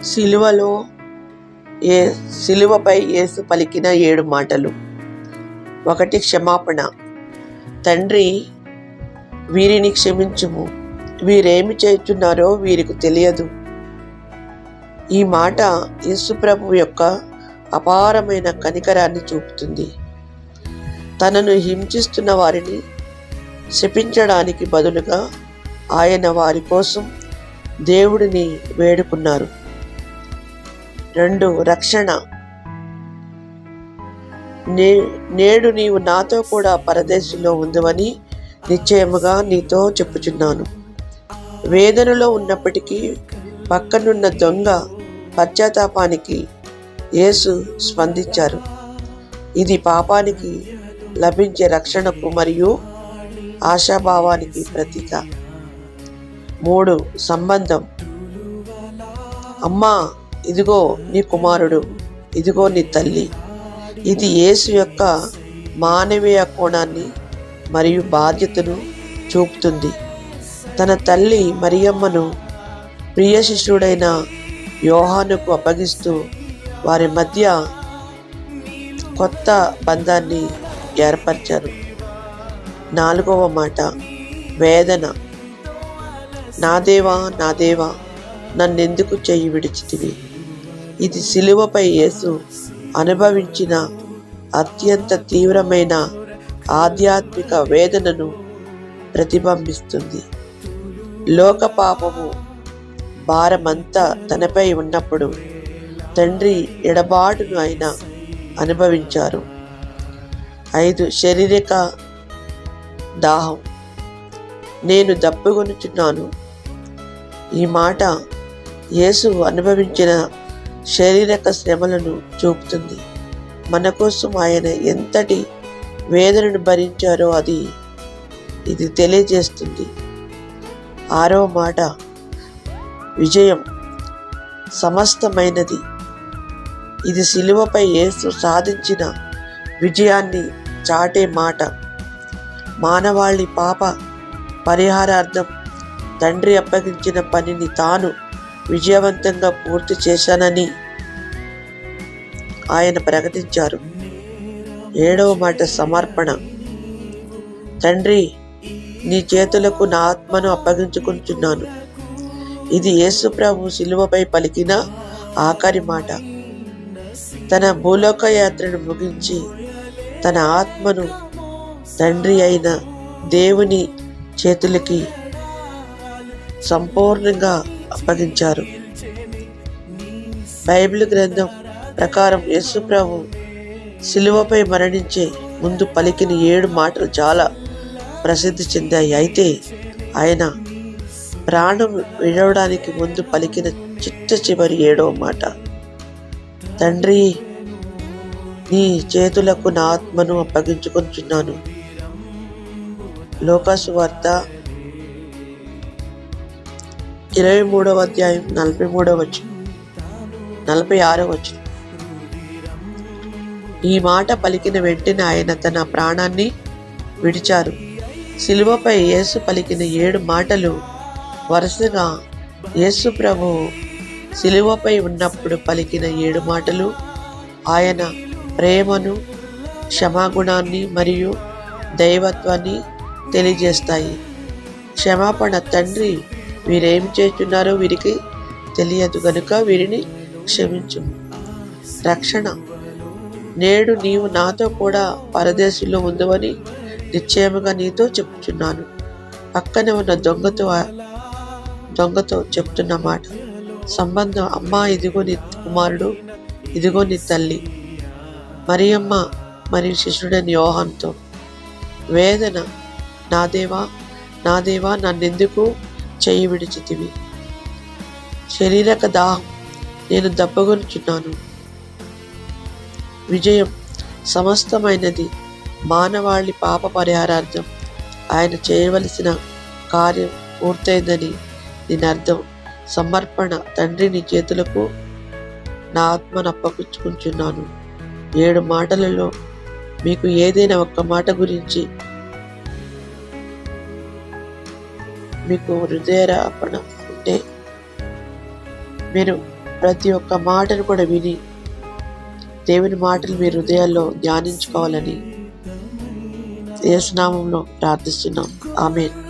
సిలువలో ఏ సిలువపై యేసు పలికిన 7 మాటలు. 1. క్షమాపణ. తండ్రి, వీరిని క్షమించుము, వీరేమి చేయుచున్నారో వీరికి తెలియదు. ఈ మాట యేసుప్రభువు యొక్క అపారమైన కనికరాన్ని చూపుతుంది. తనను హింసిస్తున్న వారిని శపించడానికి బదులుగా ఆయన వారి కోసం దేవుడిని వేడుకున్నారు. 2. రక్షణ. నేడు నీవు నాతో కూడా పరదేశంలో ఉందవని నిశ్చయముగా నీతో చెప్పుచున్నాను. వేదనలో ఉన్నప్పటికీ పక్కనున్న దొంగ పశ్చాత్తాపానికి యేసు స్పందించారు. ఇది పాపానికి లభించే రక్షణకు మరియు ఆశాభావానికి ప్రతీక. 3. సంబంధం. అమ్మా, ఇదిగో నీ కుమారుడు, ఇదిగో నీ తల్లి. ఇది యేసు యొక్క మానవీయ కోణాన్ని మరియు బాధ్యతను చూపుతుంది. తన తల్లి మరియమ్మను ప్రియ శిష్యుడైన యోహానుకు అప్పగిస్తూ వారి మధ్య కొత్త బంధాన్ని ఏర్పరిచారు. 4వ మాట, వేదన. నా దేవా, నా దేవా, నన్నెందుకు చెయ్యి విడిచితివి. ఇది సిలువపై యేసు అనుభవించిన అత్యంత తీవ్రమైన ఆధ్యాత్మిక వేదనను ప్రతిబింబిస్తుంది. లోక పాపము భారమంతా తనపై ఉన్నప్పుడు తండ్రి ఎడబాటును ఆయన అనుభవించారు. 5. శారీరక దాహం. నేను దప్పుకొనుచున్నాను. ఈ మాట యేసు అనుభవించిన శారీరక శ్రమలను చూపుతుంది. మన కోసం ఆయన ఎంతటి వేదనను భరించారో ఇది తెలియజేస్తుంది. 6వ మాట, విజయం. సమస్తమైనది. ఇది సిలువపై యేసు సాధించిన విజయాన్ని చాటే మాట. మానవాళి పాప పరిహారార్థం తండ్రి అప్పగించిన పనిని తాను విజయవంతంగా పూర్తి చేశానని ఆయన ప్రకటించారు. 7వ మాట, సమర్పణ. తండ్రి, నీ చేతులకు నా ఆత్మను అప్పగించుకుంటున్నాను. ఇది యేసు ప్రభు సిలువపై పలికిన ఆఖరి మాట. తన భూలోక యాత్రను ముగించి తన ఆత్మను తండ్రి అయిన దేవుని చేతులకి సంపూర్ణంగా అప్పగించారు. బైబిల్ గ్రంథం ప్రకారం యేసు ప్రభు సిలువపై మరణించే ముందు పలికిన 7 మాటలు చాలా ప్రసిద్ధి చెందాయి. అయితే ఆయన ప్రాణం విడవడానికి ముందు పలికిన చిట్ట చివరి 7వ మాట, తండ్రి, నీ చేతులకు నా ఆత్మను అప్పగించుకుంటున్నాను. లోకాసు వార్త 23వ అధ్యాయం 43వ వచనం, 46వ వచనం. ఈ మాట పలికిన వెంటనే ఆయన తన ప్రాణాన్ని విడిచారు. సిలువపై యేసు పలికిన 7 మాటలు వరుసగా యేసు ప్రభు సిలువపై ఉన్నప్పుడు పలికిన 7 మాటలు ఆయన ప్రేమను, క్షమాగుణాన్ని మరియు దైవత్వాన్ని తెలియజేస్తాయి. క్షమాపణ. తండ్రి, వీరేమి చేస్తున్నారో వీరికి తెలియదు గనుక వీరిని క్షమించు. రక్షణ. నేడు నీవు నాతో కూడా పరదేశంలో ఉందవని నిశ్చయముగా నీతో చెప్తున్నాను. పక్కనే ఉన్న దొంగతో చెప్తున్న మాట. సంబంధం. అమ్మా, ఇదిగో నీ కుమారుడు, ఇదిగో నీ తల్లి. మరియమ్మ మరియు శిష్యుడైన యోహానుతో. వేదన. నా దేవా, నా దేవా, నన్నెందుకు చెయ్యి విడిచితివి. శారీరక దాహం. నేను దప్పగొనుచున్నాను. విజయం. సమస్తమైనది. మానవాళి పాప పరిహారార్థం ఆయన చేయవలసిన కార్యం పూర్తయిందని దీని అర్థం. సమర్పణ. తండ్రి, నీ చేతులకు నా ఆత్మను అప్పగించుకుంటున్నాను. 7 మాటలలో మీకు ఏదైనా ఒక్క మాట గురించి మీకు హృదయార్పణ ఉంటే మీరు ప్రతి ఒక్క మాటను కూడా విని దేవుని మాటలు మీ హృదయాల్లో ధ్యానించుకోవాలని యేసు నామములో ప్రార్థిస్తున్నాం. ఆమేన్.